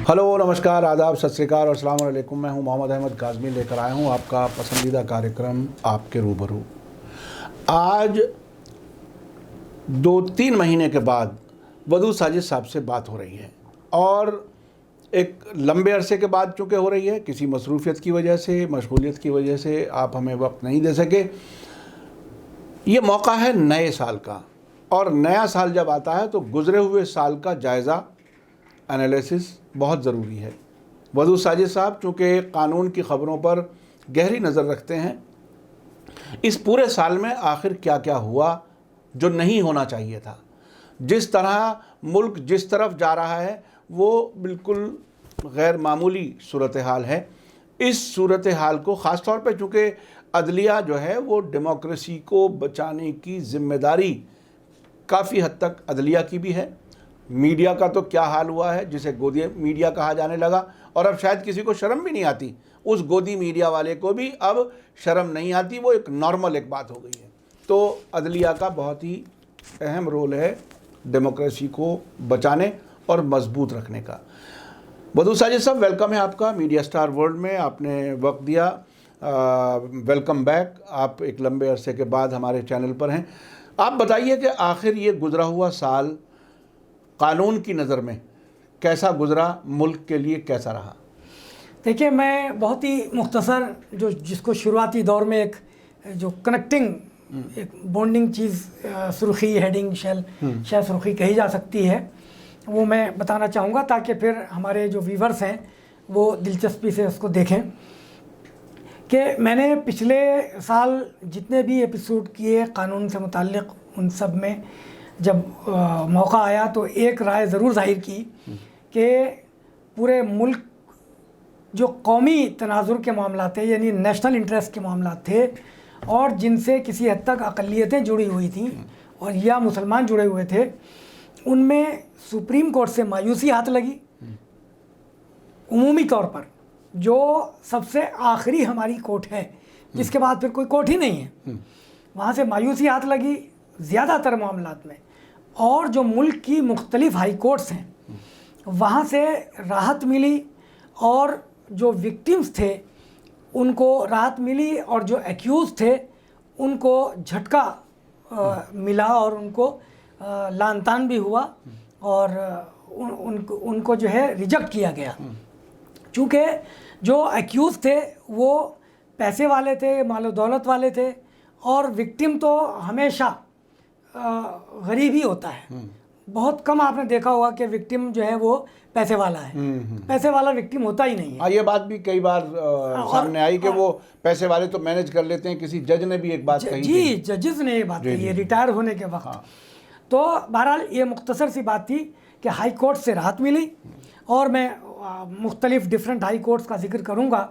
Hello, नमस्कार, आदाब, सत श्री अकाल और अस्सलाम वालेकुम। मैं हूं मोहम्मद अहमद काज़मी, लेकर आया हूं आपका पसंदीदा कार्यक्रम आपके रूबरू। आज 2-3 महीने के बाद वदूद साजिद साहब से बात हो रही है और एक लंबे अरसे के बाद चूँकि हो रही है, किसी मसरूफ़ियत की वजह से, मशगूलियत की वजह से आप हमें वक्त नहीं दे सके। ये मौका है नए साल का, और नया साल जब आता है तो गुज़रे हुए साल का जायज़ा, एनालिसिस बहुत ज़रूरी है। वदूद साजिद साहब चूँकि कानून की ख़बरों पर गहरी नज़र रखते हैं, इस पूरे साल में आखिर क्या क्या हुआ जो नहीं होना चाहिए था। जिस तरह मुल्क जिस तरफ जा रहा है वो बिल्कुल गैर मामूली सूरत हाल है। इस सूरत हाल को ख़ास तौर पे चूँकि अदलिया जो है वो डेमोक्रेसी को बचाने की ज़िम्मेदारी काफ़ी हद तक अदलिया की भी है। मीडिया का तो क्या हाल हुआ है, जिसे गोदी मीडिया कहा जाने लगा, और अब शायद किसी को शर्म भी नहीं आती। उस गोदी मीडिया वाले को भी अब शर्म नहीं आती, वो एक नॉर्मल एक बात हो गई है। तो अदलिया का बहुत ही अहम रोल है डेमोक्रेसी को बचाने और मजबूत रखने का। वदूद साजिद साहब, वेलकम है आपका मीडिया स्टार वर्ल्ड में, आपने वक्त दिया। Welcome back. आप एक लंबे अरसे के बाद हमारे चैनल पर हैं। आप बताइए कि आखिर ये गुज़रा हुआ साल कानून की नज़र में कैसा गुज़रा, मुल्क के लिए कैसा रहा? देखिए, मैं बहुत ही मुख्तसर जिसको शुरुआती दौर में एक जो कनेक्टिंग एक बॉन्डिंग चीज़ सुर्खी, हेडिंग, शायद सुर्खी कही जा सकती है, वो मैं बताना चाहूँगा ताकि फिर हमारे जो व्यूवर्स हैं वो दिलचस्पी से उसको देखें। कि मैंने पिछले साल जितने भी एपिसोड किए कानून से मुताल्लिक़, उन सब में जब मौका आया तो एक राय ज़रूर ज़ाहिर की कि पूरे मुल्क जो कौमी तनाजुर के मामला थे, यानी नेशनल इंटरेस्ट के मामला थे, और जिनसे किसी हद तक अक़लियतें जुड़ी हुई थीं और या मुसलमान जुड़े हुए थे, उनमें सुप्रीम कोर्ट से मायूसी हाथ लगी। उमूमी तौर पर जो सबसे आखिरी हमारी कोर्ट है, जिसके बाद फिर कोई कोर्ट ही नहीं है, वहाँ से मायूसी हाथ लगी ज़्यादातर मामलात में। और जो मुल्क की मुख्तलिफ़ हाई कोर्ट्स हैं वहाँ से राहत मिली, और जो विक्टिम्स थे उनको राहत मिली, और जो एक्यूज़ थे उनको झटका मिला, और उनको लान तान भी हुआ, और उनको जो है रिजेक्ट किया गया। चूँकि जो एक्यूज़ थे वो पैसे वाले थे, मालो दौलत वाले थे, और विक्टिम तो हमेशा गरीब ही होता है। बहुत कम आपने देखा होगा कि विक्टिम जो है वो पैसे वाला है। पैसे वाला विक्टिम होता ही नहीं है। ये बात भी कई बार सामने आई कि वो पैसे वाले तो मैनेज कर लेते हैं। किसी जज ने भी एक बात कही जी, जजेस ने ये बात कही है रिटायर होने के वक्त। तो बहरहाल ये मुख्तसर सी बात थी कि हाई कोर्ट से राहत मिली, और मैं मुख्तलिफ डिफरेंट हाई कोर्ट्स का जिक्र करूँगा।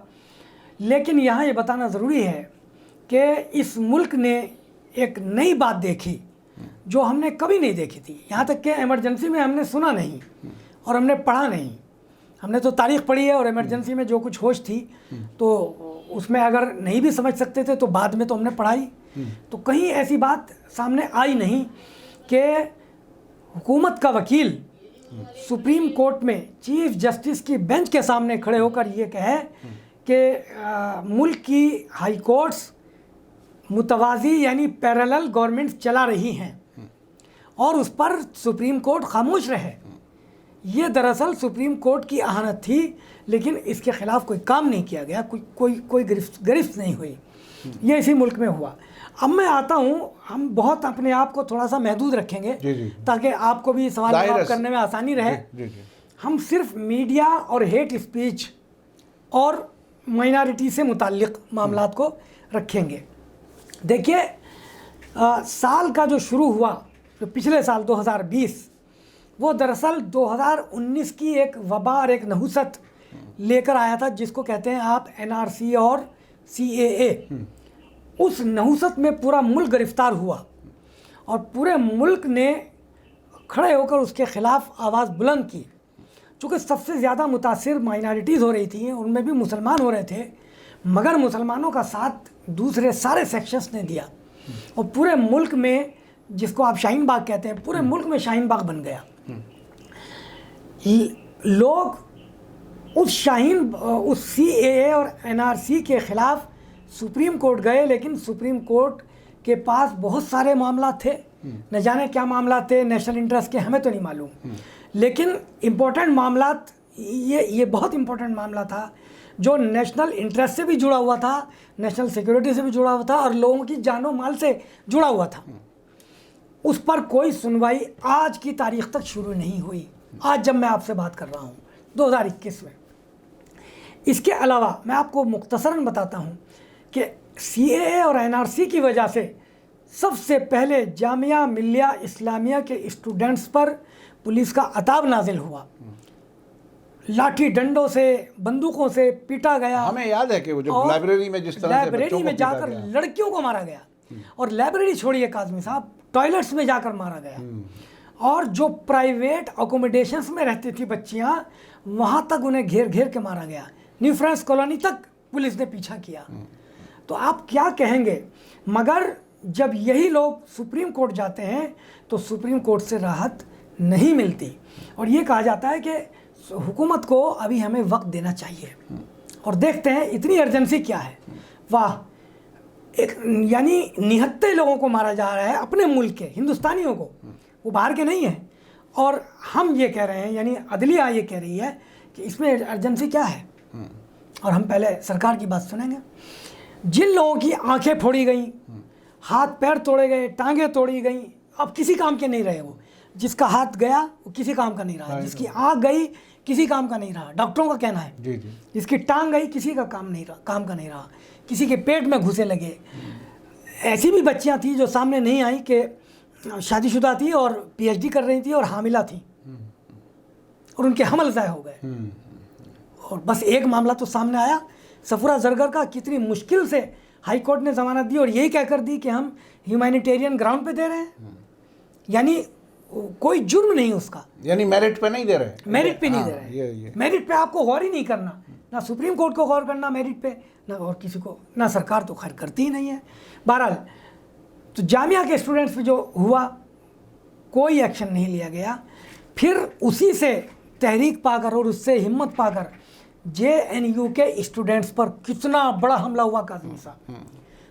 लेकिन यहाँ ये बताना ज़रूरी है कि इस मुल्क ने एक नई बात देखी जो हमने कभी नहीं देखी थी। यहाँ तक कि इमरजेंसी में हमने सुना नहीं और हमने पढ़ा नहीं। हमने तो तारीख़ पढ़ी है, और इमरजेंसी में जो कुछ होश थी तो उसमें अगर नहीं भी समझ सकते थे तो बाद में तो हमने पढ़ाई। तो कहीं ऐसी बात सामने आई नहीं कि हुकूमत का वकील सुप्रीम कोर्ट में चीफ जस्टिस की बेंच के सामने खड़े होकर ये कहे कि मुल्क की हाई कोर्ट्स मुतवाज़ी यानी पैरेलल गवर्नमेंट चला रही हैं, और उस पर सुप्रीम कोर्ट खामोश रहे। ये दरअसल सुप्रीम कोर्ट की अहानत थी, लेकिन इसके ख़िलाफ़ कोई काम नहीं किया गया, कोई गिरफ्त नहीं हुई। ये इसी मुल्क में हुआ। अब मैं आता हूँ, हम बहुत अपने आप को थोड़ा सा महदूद रखेंगे ताकि आपको भी सवाल जवाब करने में आसानी रहे। हम सिर्फ मीडिया और हेट स्पीच और माइनॉरिटी से मुताल्लिक़ मामलात को रखेंगे। देखिए, साल का जो शुरू हुआ, जो पिछले साल 2020, वो दरअसल 2019 की एक वबा और एक नहुसत लेकर आया था, जिसको कहते हैं आप NRC और CAA। उस नहुसत में पूरा मुल्क गिरफ्तार हुआ, और पूरे मुल्क ने खड़े होकर उसके ख़िलाफ़ आवाज़ बुलंद की। चूँकि सबसे ज़्यादा मुतासिर माइनॉरिटीज़ हो रही थी, उनमें भी मुसलमान हो रहे थे, मगर मुसलमानों का साथ दूसरे सारे सेक्शंस ने दिया, और पूरे मुल्क में, जिसको आप शाहीन बाग कहते हैं, पूरे मुल्क में शाहीन बाग बन गया। लोग उस शाहीन उस CAA और NRC के ख़िलाफ़ सुप्रीम कोर्ट गए, लेकिन सुप्रीम कोर्ट के पास बहुत सारे मामला थे, न जाने क्या मामला थे, नेशनल इंटरेस्ट के हमें तो नहीं मालूम, लेकिन इम्पोर्टेंट मामला ये बहुत इम्पोर्टेंट मामला था जो नेशनल इंटरेस्ट से भी जुड़ा हुआ था, नेशनल सिक्योरिटी से भी जुड़ा हुआ था और लोगों की जानो माल से जुड़ा हुआ था। उस पर कोई सुनवाई आज की तारीख तक शुरू नहीं हुई, आज जब मैं आपसे बात कर रहा हूँ 2021 में। इसके अलावा मैं आपको मुख्तसरन बताता हूँ कि CAA और NRC की वजह से सबसे पहले जामिया मिल्लिया इस्लामिया के स्टूडेंट्स पर पुलिस का अताब नाजिल हुआ, लाठी डंडों से, बंदूकों से पीटा गया। हमें याद है कि वो जो लाइब्रेरी में जिस तरह से लाइब्रेरी में जाकर लड़कियों को मारा गया, और लाइब्रेरी छोड़िए काज़मी साहब, टॉयलेट्स में जाकर मारा गया। और जो प्राइवेट अकोमोडेशंस में रहती थी बच्चियां, वहां तक उन्हें घेर घेर के मारा गया। न्यू फ्रांस कॉलोनी तक पुलिस ने पीछा किया। तो आप क्या कहेंगे? मगर जब यही लोग सुप्रीम कोर्ट जाते हैं तो सुप्रीम कोर्ट से राहत नहीं मिलती, और ये कहा जाता है कि हुकूमत को अभी हमें वक्त देना चाहिए। और देखते हैं इतनी अर्जेंसी क्या है। वाह, एक यानी निहत्ते लोगों को मारा जा रहा है, अपने मुल्क के हिंदुस्तानियों को, वो बाहर के नहीं हैं। और हम ये कह रहे हैं, यानी अदलिया ये कह रही है कि इसमें अर्जेंसी क्या है। और हम पहले सरकार की बात सुनेंगे। जिन लोगों की आंखें फोड़ी गई, हाथ पैर तोड़े गए, टांगें तोड़ी गई, अब किसी काम के नहीं रहे। वो जिसका हाथ गया वो किसी काम का नहीं रहा, जिसकी आँख गई किसी काम का नहीं रहा, डॉक्टरों का कहना है। जी जी। जिसकी टांग गई किसी का काम का नहीं रहा, किसी के पेट में घुसे लगे। ऐसी भी बच्चियां थी जो सामने नहीं आई कि शादीशुदा थी और PhD कर रही थी और हामिला थी, और उनके हमल ज़ाय हो गए। और बस एक मामला तो सामने आया सफूरा जरगर का, कितनी मुश्किल से हाई कोर्ट ने ज़मानत दी और यही कहकर दी कि हम ह्यूमैनिटेरियन ग्राउंड पे दे रहे हैं, यानी कोई जुर्म नहीं उसका, यानी मेरिट पे नहीं दे रहे, मेरिट पे नहीं दे रहे। मेरिट पे आपको गौर ही नहीं करना, ना सुप्रीम कोर्ट को गौर करना मेरिट पे, ना और किसी को, ना सरकार तो खैर करती ही नहीं है। बहरहाल तो जामिया के स्टूडेंट्स पे जो हुआ कोई एक्शन नहीं लिया गया। फिर उसी से तहरीक पाकर और उससे हिम्मत पाकर JNU के स्टूडेंट्स पर कितना बड़ा हमला हुआ काज़मी साहब।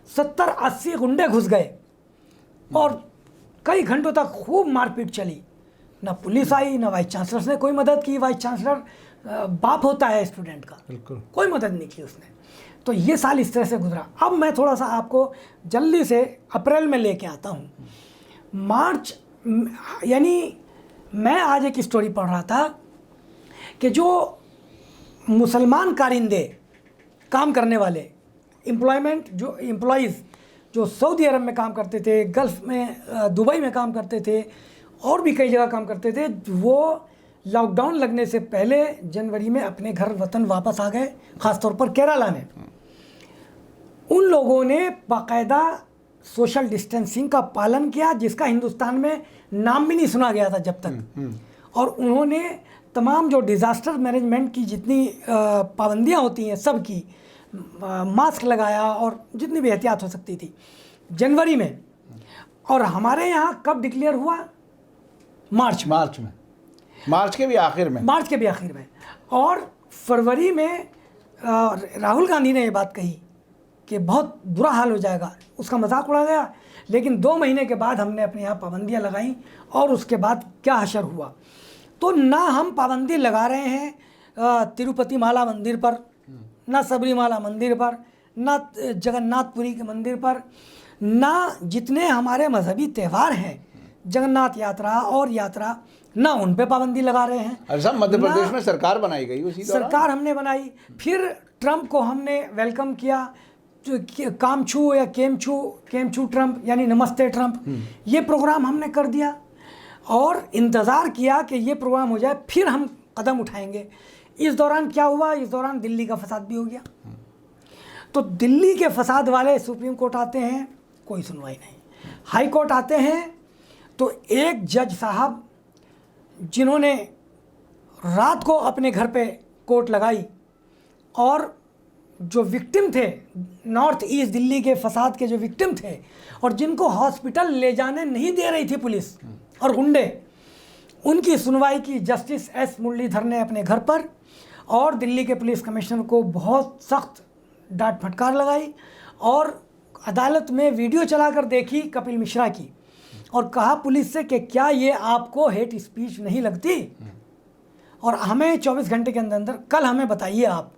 70-80 गुंडे घुस गए और कई घंटों तक खूब मारपीट चली। ना पुलिस आई, ना वाइस चांसलर ने कोई मदद की। वाइस चांसलर बाप होता है स्टूडेंट का, कोई मदद नहीं की उसने। तो ये साल इस तरह से गुजरा। अब मैं थोड़ा सा आपको जल्दी से अप्रैल में लेके आता हूँ। मार्च, यानी मैं आज एक स्टोरी पढ़ रहा था कि जो मुसलमान कारिंदे काम करने वाले एम्प्लॉयज़ जो सऊदी अरब में काम करते थे, गल्फ़ में, दुबई में काम करते थे और भी कई जगह काम करते थे, वो लॉकडाउन लगने से पहले जनवरी में अपने घर वतन वापस आ गए, ख़ासतौर पर केरला में। उन लोगों ने बाकायदा सोशल डिस्टेंसिंग का पालन किया, जिसका हिंदुस्तान में नाम भी नहीं सुना गया था जब तक। और उन्होंने तमाम जो डिज़ास्टर मैनेजमेंट की जितनी पाबंदियाँ होती हैं सब की, मास्क लगाया और जितनी भी एहतियात हो सकती थी जनवरी में। और हमारे यहाँ कब डिक्लेयर हुआ? मार्च में, मार्च के भी आखिर में। और फरवरी में राहुल गांधी ने ये बात कही कि बहुत बुरा हाल हो जाएगा, उसका मजाक उड़ा गया। लेकिन 2 महीने के बाद हमने अपने यहाँ पाबंदियाँ लगाई और उसके बाद क्या हशर हुआ। तो ना हम पाबंदी लगा रहे हैं तिरुपति माला मंदिर पर, ना सबरीमाला मंदिर पर, ना जगन्नाथपुरी के मंदिर पर, ना जितने हमारे मजहबी त्यौहार हैं, जगन्नाथ यात्रा और यात्रा, ना उन पे पाबंदी लगा रहे हैं। अच्छा, मध्य प्रदेश में सरकार बनाई गई, उसी सरकार हमने बनाई। फिर ट्रंप को हमने वेलकम किया, कामछू या केमछू ट्रंप, यानी नमस्ते ट्रंप, ये प्रोग्राम हमने कर दिया और इंतज़ार किया कि ये प्रोग्राम हो जाए फिर हम कदम उठाएंगे। इस दौरान क्या हुआ? इस दौरान दिल्ली का फसाद भी हो गया। तो दिल्ली के फसाद वाले सुप्रीम कोर्ट आते हैं, कोई सुनवाई नहीं। हाई कोर्ट आते हैं तो एक जज साहब जिन्होंने रात को अपने घर पे कोर्ट लगाई और जो विक्टिम थे, नॉर्थ ईस्ट दिल्ली के फसाद के जो विक्टिम थे और जिनको हॉस्पिटल ले जाने नहीं दे रही थी पुलिस और गुंडे, उनकी सुनवाई की जस्टिस S मुरलीधर ने अपने घर पर। और दिल्ली के पुलिस कमिश्नर को बहुत सख्त डांट फटकार लगाई और अदालत में वीडियो चलाकर देखी कपिल मिश्रा की और कहा पुलिस से कि क्या ये आपको हेट स्पीच नहीं लगती और हमें 24 घंटे के अंदर अंदर कल हमें बताइए आप।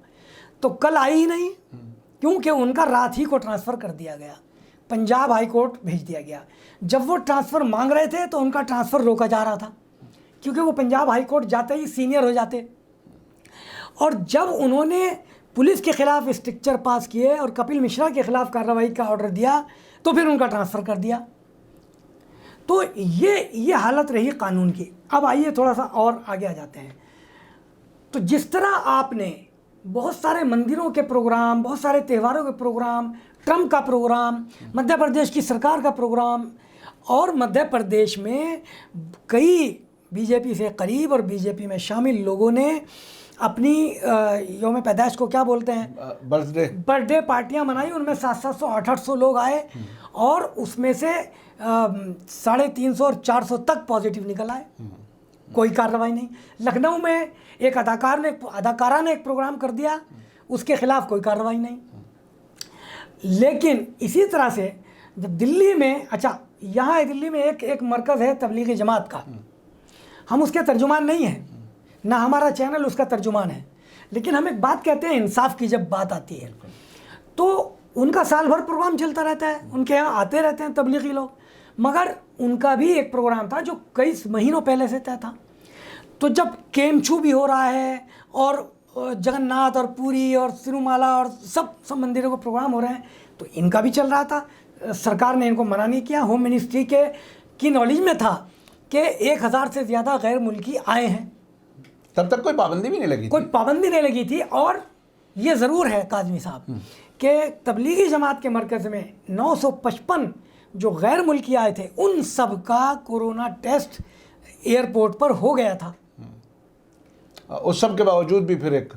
तो कल आई ही नहीं, क्योंकि उनका रात ही को ट्रांसफ़र कर दिया गया, पंजाब हाई कोर्ट भेज दिया गया। जब वो ट्रांसफ़र मांग रहे थे तो उनका ट्रांसफ़र रोका जा रहा था, क्योंकि वो पंजाब हाई कोर्ट जाते ही सीनियर हो जाते। और जब उन्होंने पुलिस के ख़िलाफ़ स्ट्रिक्चर पास किए और कपिल मिश्रा के ख़िलाफ़ कार्रवाई का ऑर्डर दिया तो फिर उनका ट्रांसफ़र कर दिया। तो ये हालत रही कानून की। अब आइए थोड़ा सा और आगे आ जाते हैं। तो जिस तरह आपने बहुत सारे मंदिरों के प्रोग्राम, बहुत सारे त्योहारों के प्रोग्राम, ट्रम्प का प्रोग्राम, मध्य प्रदेश की सरकार का प्रोग्राम, और मध्य प्रदेश में कई बीजेपी से करीब और बीजेपी में शामिल लोगों ने अपनी यौम पैदाइश को क्या बोलते हैं, बर्थडे पार्टियां मनाई। उनमें 700-800 लोग आए और उसमें से 350 और 400 तक पॉजिटिव निकल आए। कोई कार्रवाई नहीं। लखनऊ में एक अदाकारा ने एक प्रोग्राम कर दिया, उसके खिलाफ कोई कार्रवाई नहीं। लेकिन इसी तरह से जब दिल्ली में, अच्छा यहाँ दिल्ली में एक मरकज़ है तबलीगी जमात का, हम उसके तर्जुमान नहीं हैं, ना हमारा चैनल उसका तर्जुमान है, लेकिन हम एक बात कहते हैं, इंसाफ की जब बात आती है तो उनका साल भर प्रोग्राम चलता रहता है, उनके यहाँ आते रहते हैं तबलीगी लोग, मगर उनका भी एक प्रोग्राम था जो कई महीनों पहले से तय था। तो जब केमचू भी हो रहा है और जगन्नाथ और पुरी और तिरुमाला और सब मंदिरों के प्रोग्राम हो रहे हैं, तो इनका भी चल रहा था। सरकार ने इनको मना नहीं किया। होम मिनिस्ट्री की नॉलेज में था कि 1000 से ज़्यादा गैर मुल्की आए हैं, तब तक कोई पाबंदी भी नहीं लगी, कोई पाबंदी नहीं लगी थी। और ये ज़रूर है काज़मी साहब कि तबलीगी जमात के मरकज़ में 955 जो गैर मुल्की आए थे, उन सब का कोरोना टेस्ट एयरपोर्ट पर हो गया था। उस सब के बावजूद भी फिर एक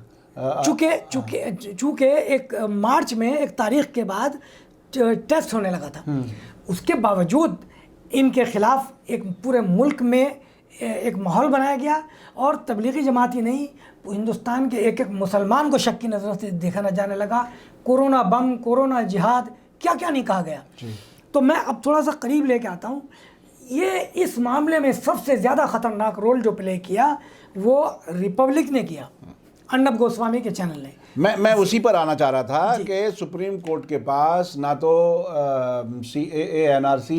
चूँकि एक मार्च में एक तारीख के बाद टेस्ट होने लगा था, उसके बावजूद इनके ख़िलाफ़ एक पूरे मुल्क में एक माहौल बनाया गया। और तबलीगी जमात ही नहीं, हिंदुस्तान के एक मुसलमान को शक की नज़र से देखा न जाने लगा। कोरोना बम, कोरोना जिहाद, क्या क्या नहीं कहा गया। तो मैं अब थोड़ा सा करीब लेके आता हूँ। ये इस मामले में सबसे ज़्यादा ख़तरनाक रोल जो प्ले किया वो रिपब्लिक ने किया, अर्नब गोस्वामी के चैनल ने। मैं उसी पर आना चाह रहा था कि सुप्रीम कोर्ट के पास ना तो CAA NRC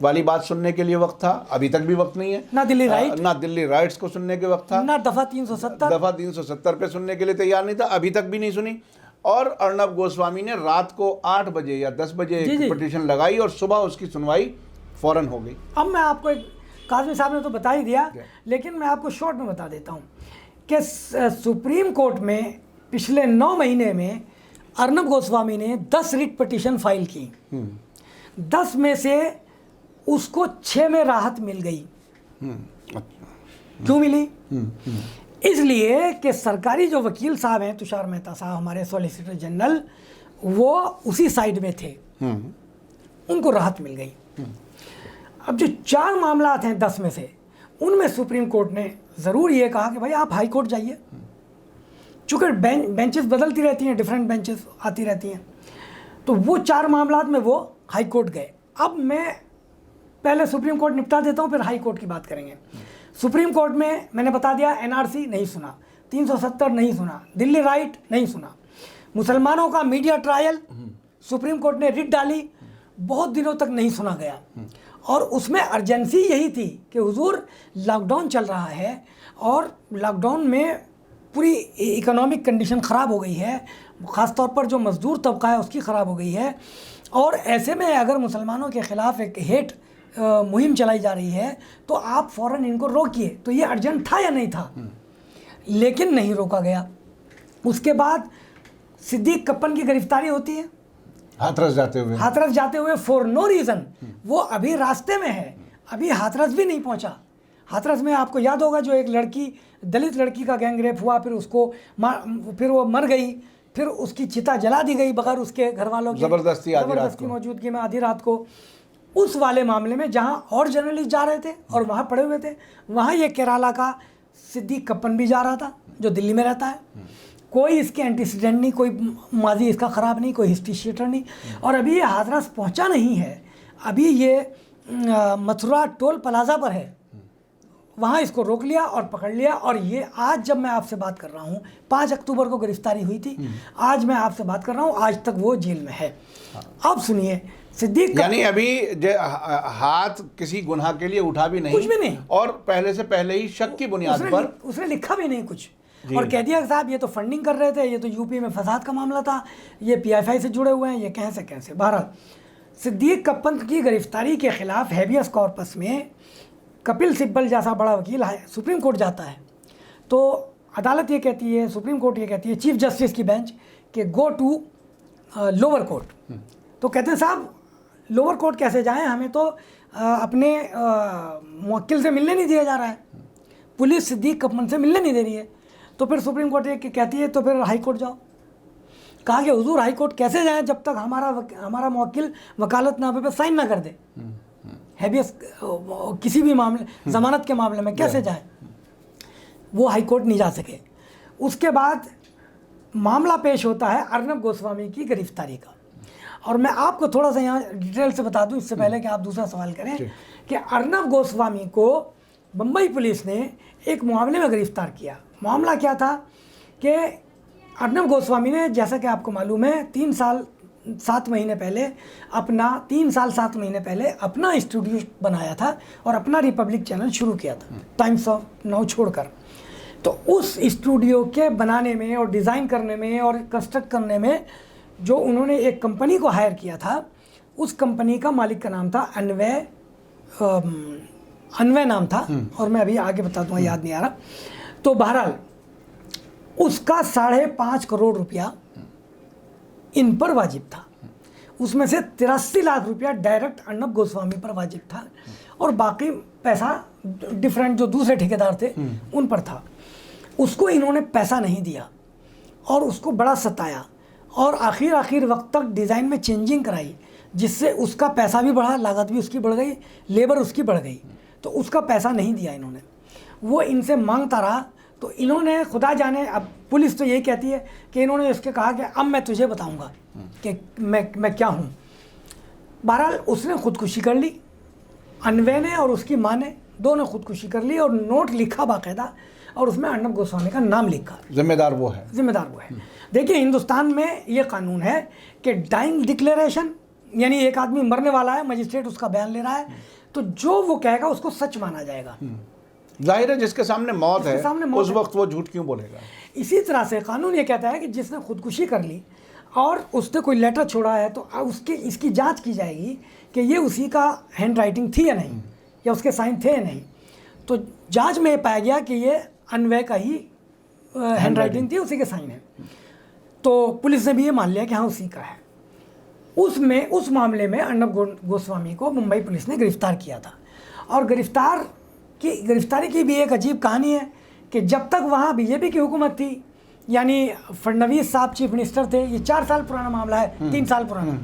वाली बात सुनने के लिए वक्त था, अभी तक भी वक्त नहीं है, ना दिल्ली राइट्स को सुनने के वक्त था, ना दफ़ा 370 पे सुनने के लिए तैयार नहीं था, अभी तक भी नहीं सुनी। और अर्नब गोस्वामी ने रात को 8 बजे या 10 बजे एक पिटीशन लगाई और सुबह उसकी सुनवाई फ़ौरन हो गई। अब मैं आपको एक, काज़मी साहब ने तो बता ही दिया, लेकिन मैं आपको शॉर्ट में बता देता हूँ कि सुप्रीम कोर्ट में पिछले 9 महीने में अर्नब गोस्वामी ने 10 रिट पिटीशन फाइल की। 10 में से उसको 6 में राहत मिल गई। क्यों मिली? इसलिए कि सरकारी जो वकील साहब हैं, तुषार मेहता साहब हमारे सॉलिसिटर जनरल, वो उसी साइड में थे, उनको राहत मिल गई। अब जो 4 मामलात हैं 10 में से, उनमें सुप्रीम कोर्ट ने ज़रूर ये कहा कि भाई आप हाई कोर्ट जाइए, चूँकि बेंचेस बदलती रहती हैं, डिफरेंट बेंचेस आती रहती हैं। तो वो 4 मामलात में वो हाई कोर्ट गए। अब मैं पहले सुप्रीम कोर्ट निपटा देता हूँ, फिर हाई कोर्ट की बात करेंगे। सुप्रीम कोर्ट में मैंने बता दिया, NRC नहीं सुना, 370 नहीं सुना, दिल्ली राइट नहीं सुना, मुसलमानों का मीडिया ट्रायल सुप्रीम कोर्ट ने रिट डाली, बहुत दिनों तक नहीं सुना गया। और उसमें अर्जेंसी यही थी कि हुजूर लॉकडाउन चल रहा है और लॉकडाउन में पूरी इकोनॉमिक कंडीशन ख़राब हो गई है, ख़ास तौर पर जो मज़दूर तबका है उसकी ख़राब हो गई है, और ऐसे में अगर मुसलमानों के ख़िलाफ़ एक हेट मुहिम चलाई जा रही है तो आप फ़ौरन इनको रोकिए। तो ये अर्जेंट था या नहीं था? लेकिन नहीं रोका गया। उसके बाद सिद्दीक कप्पन की गिरफ्तारी होती है, हाथरस जाते हुए फॉर नो रीज़न। वो अभी रास्ते में है, अभी हाथरस भी नहीं पहुंचा। हाथरस में आपको याद होगा जो एक लड़की, दलित लड़की का गैंगरेप हुआ, फिर वो मर गई, फिर उसकी चिता जला दी गई बगैर उसके घर वालों की ज़बरदस्ती मौजूदगी में आधी रात को। उस वाले मामले में जहां और जर्नलिस्ट जा रहे थे और वहां पड़े हुए थे, वहां ये केरला का सिद्दीक कप्पन भी जा रहा था जो दिल्ली में रहता है। कोई इसके एंटीसीडेंट नहीं, कोई माजी इसका ख़राब नहीं, कोई हिस्ट्री शीटर नहीं। और अभी ये हाथरस पहुंचा नहीं है, अभी ये मथुरा टोल प्लाजा पर है, वहाँ इसको रोक लिया और पकड़ लिया। और ये आज जब मैं आपसे बात कर रहा हूँ, 5 अक्टूबर को गिरफ्तारी हुई थी, आज मैं आपसे बात कर रहा हूँ, आज तक वो जेल में है। अब सुनिए, सिद्दीक यानी अभी हाथ किसी गुनाह के लिए उठा भी नहीं, कुछ भी नहीं, और पहले से पहले ही शक की बुनियाद पर उसने लिखा भी नहीं कुछ, और कह दिया साहब ये तो फंडिंग कर रहे थे, ये तो यूपी में फसाद का मामला था, ये PFI से जुड़े हुए हैं, ये कैसे। बहरहाल सिद्दीक कप्पन की गिरफ्तारी के खिलाफ हैबियस कॉर्पस में कपिल सिब्बल जैसा बड़ा वकील है सुप्रीम कोर्ट जाता है, तो अदालत ये कहती है, सुप्रीम कोर्ट ये कहती है, चीफ जस्टिस की बेंच के गो टू लोअर कोर्ट। तो कहते हैं साहब लोअर कोर्ट कैसे जाएं, हमें तो अपने मुवक्किल से मिलने नहीं दिया जा रहा है, पुलिस सिद्दीक कप्पन से मिलने नहीं दे रही है। तो फिर सुप्रीम कोर्ट ये कहती है तो फिर हाई कोर्ट जाओ। कहा कि हुजूर हाई कोर्ट कैसे जाएं जब तक हमारा मुवक्किल वकालतनामे पे साइन ना कर दे, हैबियस किसी भी मामले ज़मानत के मामले में कैसे जाए, वो हाई कोर्ट नहीं जा सके। उसके बाद मामला पेश होता है अर्नब गोस्वामी की गिरफ्तारी का। और मैं आपको थोड़ा सा यहाँ डिटेल से बता दूँ इससे पहले कि आप दूसरा सवाल करें, कि अर्नब गोस्वामी को बम्बई पुलिस ने एक मामले में गिरफ्तार किया। मामला क्या था कि अर्नब गोस्वामी ने, जैसा कि आपको मालूम है, 3 साल 7 महीने पहले अपना स्टूडियो बनाया था और अपना रिपब्लिक चैनल शुरू किया था, टाइम्स ऑफ नाउ छोड़कर। तो उस स्टूडियो के बनाने में और डिज़ाइन करने में और कंस्ट्रक्ट करने में जो उन्होंने एक कंपनी को हायर किया था, उस कंपनी का मालिक का नाम था अनवय नाम था, और मैं अभी आगे बता दूंगा, याद नहीं आ रहा। तो बहरहाल उसका 5.5 करोड़ रुपया इन पर वाजिब था, उसमें से 83 लाख रुपया डायरेक्ट अर्नब गोस्वामी पर वाजिब था, और बाकी पैसा डिफरेंट जो दूसरे ठेकेदार थे उन पर था। उसको इन्होंने पैसा नहीं दिया और उसको बड़ा सताया, और आखिर वक्त तक डिज़ाइन में चेंजिंग कराई, जिससे उसका पैसा भी बढ़ा, लागत भी उसकी बढ़ गई, लेबर उसकी बढ़ गई। तो उसका पैसा नहीं दिया इन्होंने, वो इनसे मांगता रहा। तो इन्होंने खुदा जाने, अब पुलिस तो यही कहती है कि इन्होंने इसके कहा कि अब मैं तुझे बताऊंगा कि मैं क्या हूँ। बहरहाल उसने ख़ुदकुशी कर ली, अनवय ने और उसकी माँ ने दोनों ख़ुदकुशी कर ली, और नोट लिखा बाकायदा, और उसमें अर्नब गोस्वामी का नाम लिखा, जिम्मेदार वो है। देखिए हिंदुस्तान में ये कानून है कि डाइंग डिक्लेरेशन, यानी एक आदमी मरने वाला है, मजिस्ट्रेट उसका बयान ले रहा है, तो जो वो कहेगा उसको सच माना जाएगा। जाहिर है जिसके सामने मौत है उस वक्त वो झूठ क्यों बोलेगा। इसी तरह से कानून ये कहता है कि जिसने खुदकुशी कर ली और उसने कोई लेटर छोड़ा है, तो इसकी जांच की जाएगी कि ये उसी का हैंड राइटिंग थी या नहीं, या उसके साइन थे या नहीं। तो जांच में पाया गया कि ये अनवय का ही हैंड राइटिंग थी, उसी के साइन है। तो पुलिस ने भी ये मान लिया कि हाँ उसी का है। उस मामले में अर्नब गोस्वामी को मुंबई पुलिस ने गिरफ्तार किया था। और गिरफ्तारी की भी एक अजीब कहानी है कि जब तक वहाँ बीजेपी की हुकूमत थी, यानी फडणवीस साहब चीफ मिनिस्टर थे, ये 4 साल पुराना मामला है, 3 साल पुराना,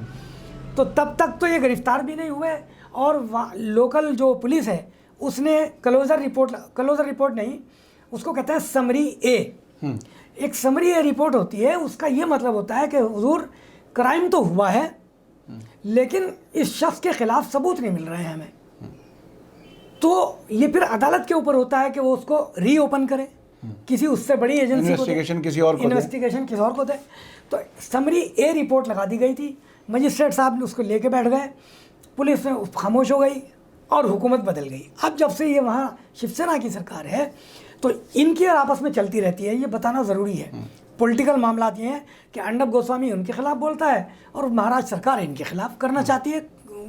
तो तब तक तो ये गिरफ्तार भी नहीं हुए। और लोकल जो पुलिस है उसने क्लोजर रिपोर्ट नहीं, उसको कहते हैं समरी ए। एक समरी ए रिपोर्ट होती है, उसका ये मतलब होता है कि हुजूर क्राइम तो हुआ है, लेकिन इस शख्स के खिलाफ सबूत नहीं मिल रहे हैं हमें। तो ये फिर अदालत के ऊपर होता है कि वो उसको रीओपन करे, किसी उससे बड़ी एजेंसी को इन्वेस्टिगेशन किसी और को दे। तो समरी ए रिपोर्ट लगा दी गई थी, मजिस्ट्रेट साहब ने उसको लेके बैठ गए, पुलिस में खामोश हो गई और हुकूमत बदल गई। अब जब से ये वहाँ शिवसेना की सरकार है, तो इनकी और आपस में चलती रहती है, ये बताना ज़रूरी है। पॉलिटिकल मामला ये हैं कि अर्नब गोस्वामी उनके खिलाफ बोलता है और महाराष्ट्र सरकार इनके खिलाफ करना चाहती है,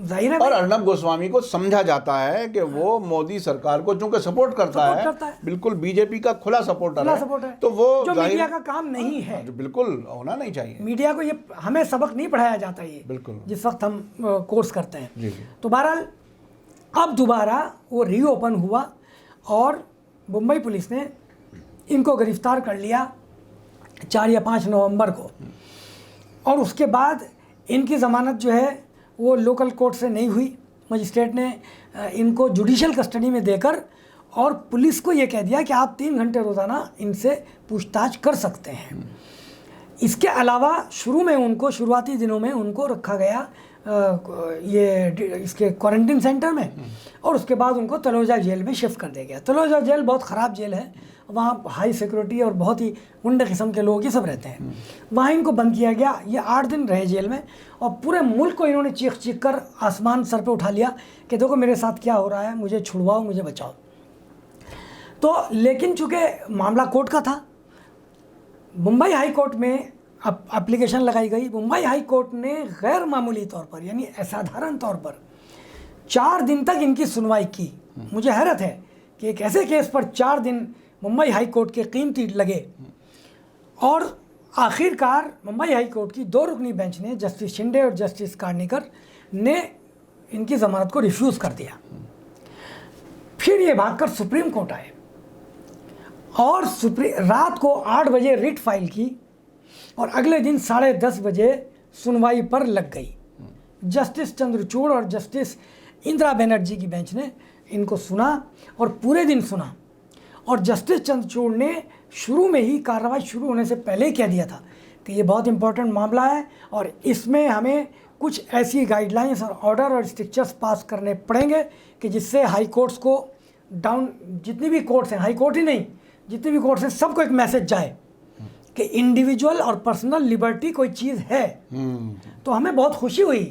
जाहिर है। और अर्नब गोस्वामी को समझा जाता है कि वो मोदी सरकार को चूंकि सपोर्ट करता है, बिल्कुल बीजेपी का खुला सपोर्टर है, तो वो जो मीडिया का काम नहीं है, जो बिल्कुल होना नहीं चाहिए। मीडिया को ये हमें सबक नहीं पढ़ाया जाता ये, बिल्कुल, जिस वक्त हम कोर्स करते हैं। तो बहरहाल अब दोबारा वो रीओपन हुआ और मुंबई पुलिस ने इनको गिरफ्तार कर लिया 4 या 5 नवंबर को, और उसके बाद इनकी ज़मानत जो है वो लोकल कोर्ट से नहीं हुई। मजिस्ट्रेट ने इनको जुडिशियल कस्टडी में देकर और पुलिस को ये कह दिया कि आप 3 घंटे रोज़ाना इनसे पूछताछ कर सकते हैं। इसके अलावा शुरुआती दिनों में उनको रखा गया इसके क्वारंटीन सेंटर में, और उसके बाद उनको तलोजा जेल में शिफ्ट कर दिया गया। तलोजा जेल बहुत ख़राब जेल है, वहाँ हाई सिक्योरिटी और बहुत ही गुंडे किस्म के लोग ये सब रहते हैं। वहाँ इनको बंद किया गया। ये 8 दिन रहे जेल में, और पूरे मुल्क को इन्होंने चीख चीख कर आसमान सर पे उठा लिया कि देखो मेरे साथ क्या हो रहा है, मुझे छुड़वाओ, मुझे बचाओ। तो लेकिन चूँकि मामला कोर्ट का था, मुंबई हाई कोर्ट में अब एप्लीकेशन लगाई गई। मुंबई हाई कोर्ट ने गैर मामूली तौर पर, यानी असाधारण तौर पर 4 दिन तक इनकी सुनवाई की। मुझे हैरत है कि एक ऐसे केस पर 4 दिन मुंबई हाई कोर्ट के कीमती लगे, और आखिरकार मुंबई हाई कोर्ट की 2 रुकनी बेंच ने, जस्टिस शिंदे और जस्टिस कार्निकर ने, इनकी ज़मानत को रिफ्यूज़ कर दिया। फिर ये भागकर सुप्रीम कोर्ट आए और रात को 8 बजे रिट फाइल की, और अगले दिन 10:30 बजे सुनवाई पर लग गई। जस्टिस चंद्रचूड़ और जस्टिस इंदिरा बनर्जी की बेंच ने इनको सुना और पूरे दिन सुना। और जस्टिस चंद्रचूड़ ने शुरू में ही, कार्रवाई शुरू होने से पहले ही कह दिया था कि ये बहुत इंपॉर्टेंट मामला है और इसमें हमें कुछ ऐसी गाइडलाइंस और ऑर्डर और स्ट्रिक्चर्स पास करने पड़ेंगे कि जिससे हाई कोर्ट्स को जितनी भी कोर्ट्स हैं, हाई कोर्ट ही नहीं, जितनी भी कोर्ट्स हैं, सबको एक मैसेज जाए कि इंडिविजुअल और पर्सनल लिबर्टी कोई चीज़ है। तो हमें बहुत खुशी हुई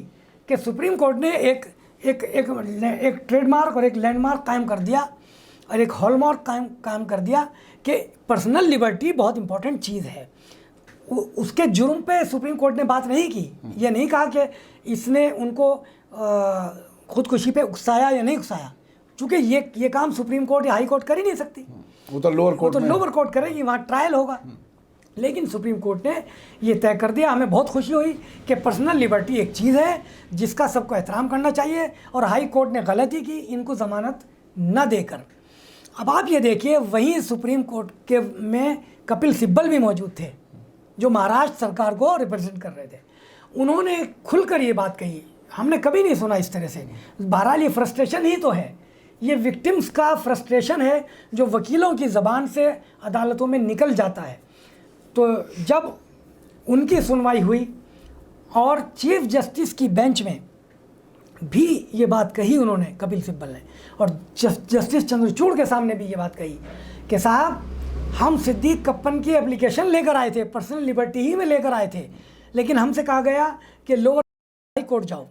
कि सुप्रीम कोर्ट ने एक ट्रेडमार्क और एक लैंडमार्क कायम कर दिया, और एक हॉलमार्क कायम कर दिया कि पर्सनल लिबर्टी बहुत इंपॉर्टेंट चीज़ है। उसके जुर्म पे सुप्रीम कोर्ट ने बात नहीं की। ये नहीं कहा कि इसने उनको खुदकुशी पे उकसाया या नहीं उकसाया, क्योंकि ये काम सुप्रीम कोर्ट या हाई कोर्ट कर ही नहीं सकती। वो तो लोअर कोर्ट करेगी, वहाँ ट्रायल होगा। लेकिन सुप्रीम कोर्ट ने ये तय कर दिया। हमें बहुत खुशी हुई कि पर्सनल लिबर्टी एक चीज़ है जिसका सबको एहतराम करना चाहिए, और हाई कोर्ट ने गलती की इनको ज़मानत न देकर। अब आप ये देखिए, वहीं सुप्रीम कोर्ट के में कपिल सिब्बल भी मौजूद थे, जो महाराष्ट्र सरकार को रिप्रेजेंट कर रहे थे। उन्होंने खुलकर ये बात कही, हमने कभी नहीं सुना इस तरह से। बहरहाल ये फ्रस्ट्रेशन ही तो है, ये विक्टिम्स का फ्रस्ट्रेशन है जो वकीलों की ज़बान से अदालतों में निकल जाता है। तो जब उनकी सुनवाई हुई और चीफ जस्टिस की बेंच में भी ये बात कही उन्होंने, कपिल सिब्बल ने, और जस्टिस चंद्रचूड़ के सामने भी ये बात कही कि साहब, हम सिद्दीक कप्पन की एप्लीकेशन लेकर आए थे, पर्सनल लिबर्टी ही में लेकर आए थे, लेकिन हमसे कहा गया कि लोअर हाई कोर्ट जाओ।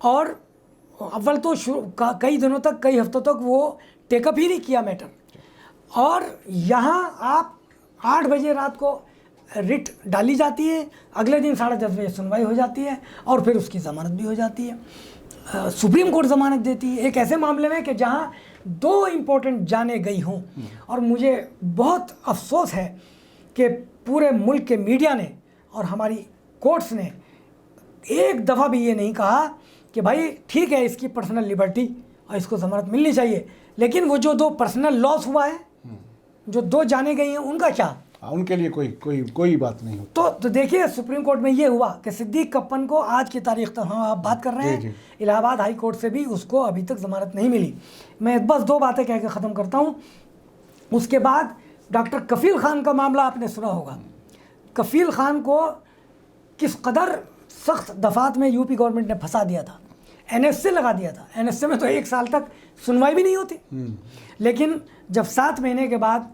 और अव्वल तो कई दिनों तक, कई हफ्तों तक वो टेकअप ही नहीं किया मैटर, और यहाँ आप 8 बजे रात को रिट डाली जाती है, अगले दिन 10:30 बजे सुनवाई हो जाती है, और फिर उसकी ज़मानत भी हो जाती है। सुप्रीम कोर्ट ज़मानत देती है एक ऐसे मामले में कि जहाँ 2 इम्पोर्टेंट जाने गई हों। और मुझे बहुत अफसोस है कि पूरे मुल्क के मीडिया ने और हमारी कोर्ट्स ने एक दफ़ा भी ये नहीं कहा कि भाई ठीक है, इसकी पर्सनल लिबर्टी और इसको ज़मानत मिलनी चाहिए, लेकिन वो जो 2 पर्सनल लॉस हुआ है, जो 2 जाने गई हैं, उनका क्या? उनके लिए कोई बात नहीं होती। तो देखिए, सुप्रीम कोर्ट में ये हुआ कि सिद्दीक कप्पन को आज की तारीख तक, हाँ आप बात कर रहे हैं, इलाहाबाद हाई कोर्ट से भी उसको अभी तक ज़मानत नहीं मिली। मैं बस 2 बातें कह के ख़त्म करता हूँ। उसके बाद डॉक्टर कफ़ील ख़ान का मामला आपने सुना होगा। कफ़ील ख़ान को किस कदर सख्त दफ़ात में यूपी गवर्नमेंट ने फंसा दिया था, NSA लगा दिया था। NSA में तो 1 साल तक सुनवाई भी नहीं होती। लेकिन जब 7 महीने के बाद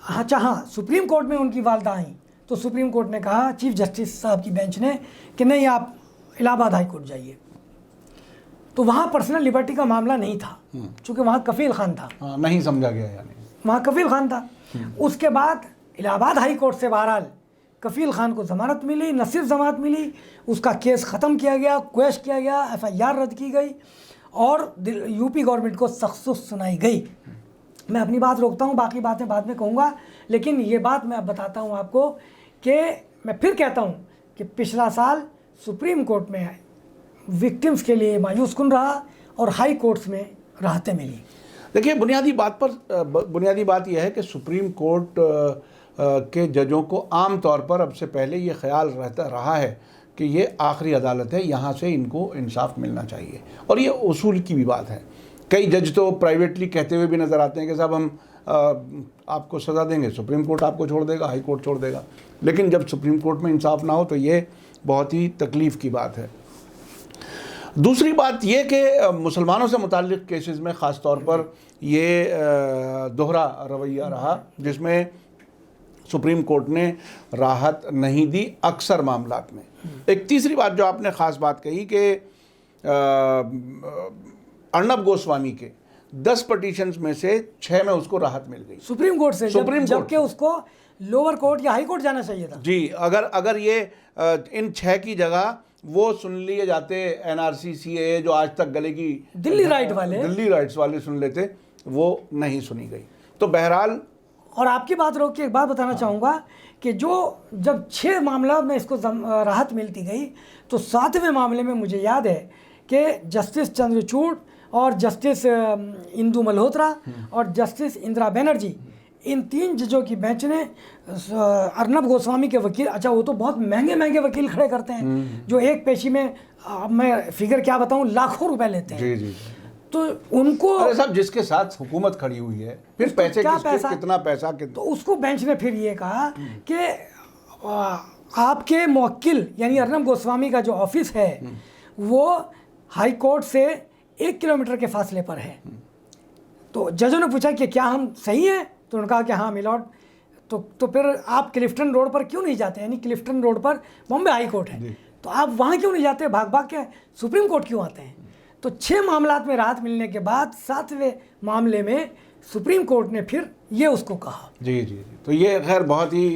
हाँ सुप्रीम कोर्ट में उनकी वालदा आई, तो सुप्रीम कोर्ट ने कहा, चीफ जस्टिस साहब की बेंच ने, कि नहीं, आप इलाहाबाद हाई कोर्ट जाइए। तो वहाँ पर्सनल लिबर्टी का मामला नहीं था, क्योंकि वहाँ कफ़ील ख़ान था। नहीं समझा गया, यानी वहाँ कफ़ील ख़ान था। उसके बाद इलाहाबाद हाई कोर्ट से बहरहाल कफ़ील ख़ान को ज़मानत मिली। न सिर्फ ज़मानत मिली, उसका केस ख़त्म किया गया, क्वेश किया गया, FIR रद्द की गई, और यूपी गवर्नमेंट को सख्त सुनाई गई। मैं अपनी बात रोकता हूँ, बाकी बातें बाद में कहूँगा, लेकिन ये बात मैं अब बताता हूँ आपको कि मैं फिर कहता हूँ कि पिछला साल सुप्रीम कोर्ट में विक्टिम्स के लिए मायूसकुन रहा और हाई कोर्ट्स में राहतें मिली। देखिए, बुनियादी बात यह है कि सुप्रीम कोर्ट के जजों को आम तौर पर अब से पहले ये ख्याल रहता रहा है कि ये आखिरी अदालत है, यहाँ से इनको इंसाफ मिलना चाहिए, और ये उसूल की भी बात है। कई जज तो प्राइवेटली कहते हुए भी नज़र आते हैं कि साहब हम आपको सज़ा देंगे, सुप्रीम कोर्ट आपको छोड़ देगा, हाई कोर्ट छोड़ देगा। लेकिन जब सुप्रीम कोर्ट में इंसाफ ना हो तो ये बहुत ही तकलीफ़ की बात है। दूसरी बात ये कि मुसलमानों से मुताल्लिक़ केसेस में ख़ास तौर पर ये दोहरा रवैया रहा, जिसमें सुप्रीम कोर्ट ने राहत नहीं दी अक्सर मामलात में। एक तीसरी बात जो आपने ख़ास बात कही कि अर्नब गोस्वामी के 10 पिटीशंस में से 6 में उसको राहत मिल गई सुप्रीम कोर्ट से, सुप्रीम कोर्ट जबकि उसको लोअर कोर्ट या हाई कोर्ट जाना चाहिए था। जी, अगर ये इन 6 की जगह वो सुन लिए जाते एनआरसी सीएए जो आज तक गले की दिल्ली राइट्स वाले सुन लेते, वो नहीं सुनी गई। तो बहरहाल, और आपकी बात रोक के एक बात बताना चाहूँगा कि जब 6 मामला में इसको राहत मिलती गई, तो 7वें मामले में मुझे याद है कि जस्टिस चंद्रचूड़ और जस्टिस इंदु मल्होत्रा और जस्टिस इंदिरा बनर्जी, इन 3 जजों की बेंच ने अर्नब गोस्वामी के वकील, अच्छा वो तो बहुत महंगे वकील खड़े करते हैं जो एक पेशी में मैं फिगर क्या बताऊं, लाखों रुपए लेते हैं। जी। तो उनको, अरे साहब, जिसके साथ हुकूमत खड़ी हुई है, फिर पैसे कितना पैसा तो उसको बेंच ने फिर ये कहा कि आपके मुवक्किल यानी अर्नब गोस्वामी का जो ऑफिस है वो हाई कोर्ट से 1 किलोमीटर के फासले पर है। तो जजों ने पूछा कि क्या हम सही हैं? तो उन्होंने कहा कि हाँ मिलॉर्ड। तो फिर आप क्लिफ्टन रोड पर क्यों नहीं जाते? यानी क्लिफ्टन रोड पर बॉम्बे हाई कोर्ट है, तो आप वहाँ क्यों नहीं जाते? भाग के सुप्रीम कोर्ट क्यों आते हैं? तो 6 मामलात में राहत मिलने के बाद 7वें मामले में सुप्रीम कोर्ट ने फिर ये उसको कहा। जी। तो ये खैर बहुत ही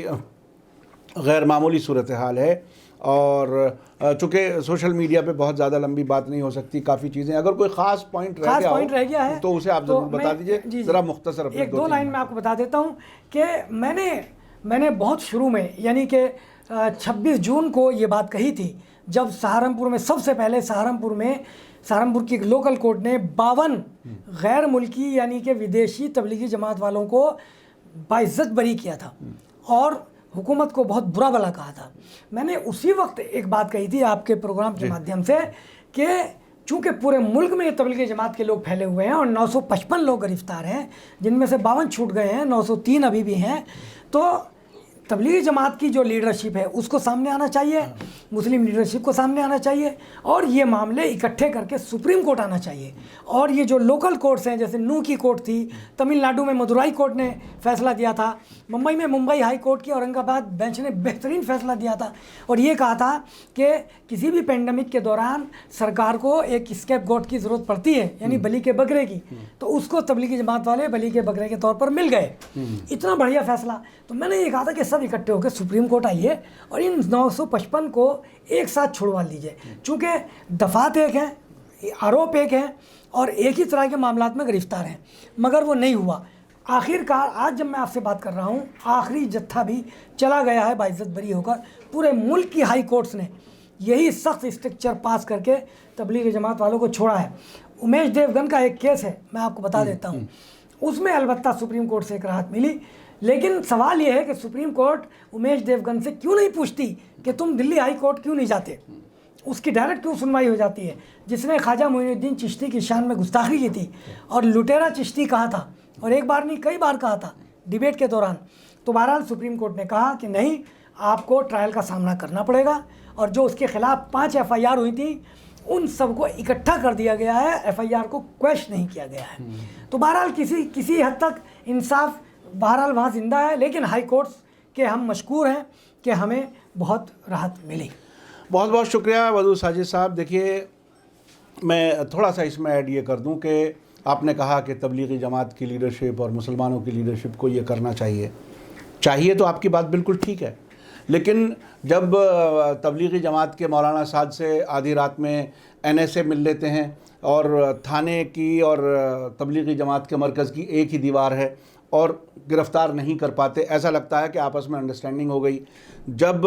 गैर मामूली सूरत हाल है, और चूँकि सोशल मीडिया पे बहुत ज़्यादा लंबी बात नहीं हो सकती, काफ़ी चीज़ें, अगर कोई ख़ास पॉइंट रह गया है तो उसे आप ज़रूर बता दीजिए, ज़रा मुख्तसर अपने 1-2 लाइन में आपको बता देता हूँ कि मैंने बहुत शुरू में, यानी कि 26 जून को ये बात कही थी, जब सहारनपुर में सबसे पहले सहारनपुर की लोकल कोर्ट ने 52 गैर मुल्की यानी कि विदेशी तबलीगी जमात वालों को बाइज्जत बरी किया था और हुकूमत को बहुत बुरा भला कहा था। मैंने उसी वक्त एक बात कही थी आपके प्रोग्राम के माध्यम से कि चूँकि पूरे मुल्क में ये तबलीगी जमात के लोग फैले हुए हैं और 955 लोग गिरफ्तार हैं, जिनमें से 52 छूट गए हैं, 903 अभी भी हैं, तो तबलीगी जमात की जो लीडरशिप है उसको सामने आना चाहिए, मुस्लिम लीडरशिप को सामने आना चाहिए, और ये मामले इकट्ठे करके सुप्रीम कोर्ट आना चाहिए। और ये जो लोकल कोर्ट्स हैं, जैसे नू की कोर्ट थी, तमिलनाडु में मदुराई कोर्ट ने फैसला दिया था, मुंबई में मुंबई हाई कोर्ट की औरंगाबाद बेंच ने बेहतरीन फैसला दिया था और ये कहा था कि किसी भी पेंडेमिक के दौरान सरकार को एक स्केप गोट की ज़रूरत पड़ती है, यानी बली के बकरे की, तो उसको तबलीगी जमात वाले बली के बकरे के तौर पर मिल गए। इतना बढ़िया फैसला। तो मैंने ये कहा था कि सब इकट्ठे होकर सुप्रीम कोर्ट आइए और इन 955 को एक साथ छुड़वा लीजिए, चूँकि दफात एक हैं, आरोप एक हैं और एक ही तरह के मामलात में गिरफ्तार हैं, मगर वो नहीं हुआ। आखिरकार आज जब मैं आपसे बात कर रहा हूँ, आखिरी जत्था भी चला गया है बाइज्जत बरी होकर। पूरे मुल्क की हाई कोर्ट्स ने यही सख्त स्ट्रक्चर पास करके तबलीगी जमात वालों को छोड़ा है। उमेश देवगन का एक केस है, मैं आपको बता देता हूँ, उसमें अलबत्ता सुप्रीम कोर्ट से एक राहत मिली, लेकिन सवाल ये है कि सुप्रीम कोर्ट उमेश देवगन से क्यों नहीं पूछती कि तुम दिल्ली हाई कोर्ट क्यों नहीं जाते, उसकी डायरेक्ट क्यों सुनवाई हो जाती है, जिसने ख्वाजा मोइनुद्दीन चिश्ती की शान में गुस्ताखी की थी और लुटेरा चिश्ती कहा था, और एक बार नहीं कई बार कहा था डिबेट के दौरान। तो बहरहाल सुप्रीम कोर्ट ने कहा कि नहीं, आपको ट्रायल का सामना करना पड़ेगा, और जो उसके खिलाफ 5 FIR हुई थी उन सबको इकट्ठा कर दिया गया है, FIR को क्वेश्चन नहीं किया गया है। तो बहरहाल किसी हद तक इंसाफ बहरहाल वहाँ जिंदा है, लेकिन हाई कोर्ट्स के हम मशकूर हैं कि हमें बहुत राहत मिली। बहुत बहुत शुक्रिया वदूद साजिद साहब। देखिए, मैं थोड़ा सा इसमें ऐड ये कर दूं कि आपने कहा कि तबलीगी जमात की लीडरशिप और मुसलमानों की लीडरशिप को ये करना चाहिए तो आपकी बात बिल्कुल ठीक है, लेकिन जब तबलीगी जमात के मौलाना साद से आधी रात में NSA मिल लेते हैं और थाने की और तबलीगी जमात के मरकज़ की एक ही दीवार है और गिरफ़्तार नहीं कर पाते, ऐसा लगता है कि आपस में अंडरस्टैंडिंग हो गई। जब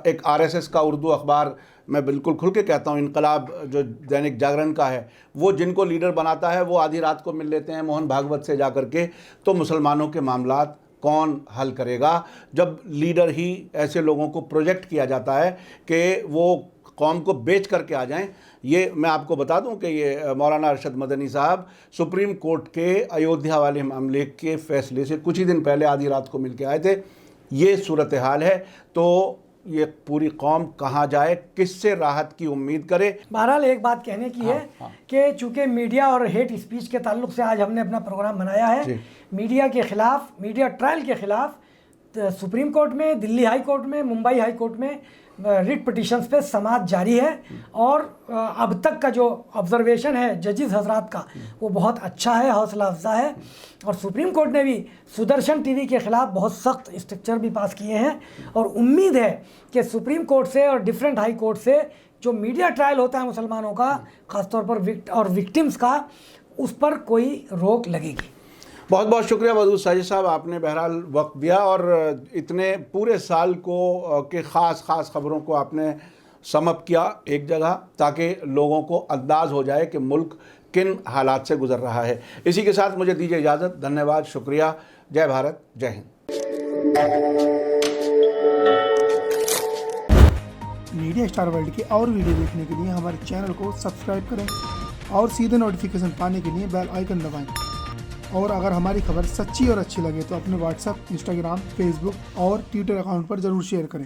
एक RSS का उर्दू अखबार, मैं बिल्कुल खुल के कहता हूँ, इनकलाब जो दैनिक जागरण का है, वो जिनको लीडर बनाता है वो आधी रात को मिल लेते हैं मोहन भागवत से जा कर के, तो मुसलमानों के मामलात कौन हल करेगा, जब लीडर ही ऐसे लोगों को प्रोजेक्ट किया जाता है कि वो कौम को बेच करके आ जाएं। ये मैं आपको बता दूं कि ये मौलाना अरशद मदनी साहब सुप्रीम कोर्ट के अयोध्या वाले मामले के फैसले से कुछ ही दिन पहले आधी रात को मिल के आए थे। ये सूरत हाल है, तो ये पूरी कौम कहाँ जाए, किससे राहत की उम्मीद करे। बहरहाल एक बात कहने की है कि चूंकि मीडिया और हेट स्पीच के ताल्लुक से आज हमने अपना प्रोग्राम बनाया है, मीडिया के खिलाफ, मीडिया ट्रायल के खिलाफ सुप्रीम कोर्ट में, दिल्ली हाई कोर्ट में, मुंबई हाई कोर्ट में रिट पिटिशंस पे समाअत जारी है। और अब तक का जो ऑब्जर्वेशन है जजेस हजरात का वो बहुत अच्छा है, हौसला अफजा है। और सुप्रीम कोर्ट ने भी सुदर्शन टीवी के ख़िलाफ़ बहुत सख्त स्ट्रक्चर भी पास किए हैं। और उम्मीद है कि सुप्रीम कोर्ट से और डिफरेंट हाई कोर्ट से जो मीडिया ट्रायल होता है मुसलमानों का, ख़ासतौर पर विक्टिम्स का, उस पर कोई रोक लगेगी। बहुत बहुत शुक्रिया वदूद साजिद साहब, आपने बहरहाल वक्त दिया और इतने पूरे साल को के ख़ास ख़बरों को आपने समअप किया एक जगह, ताकि लोगों को अंदाज़ हो जाए कि मुल्क किन हालात से गुज़र रहा है। इसी के साथ मुझे दीजिए इजाज़त। धन्यवाद, शुक्रिया। जय भारत, जय हिंद। मीडिया स्टार वर्ल्ड के और वीडियो देखने के लिए हमारे चैनल को सब्सक्राइब करें और सीधे नोटिफिकेशन पाने के लिए बेल आइकन दबाएं। और अगर हमारी खबर सच्ची और अच्छी लगे तो अपने व्हाट्सएप, इंस्टाग्राम, फेसबुक और ट्विटर अकाउंट पर ज़रूर शेयर करें।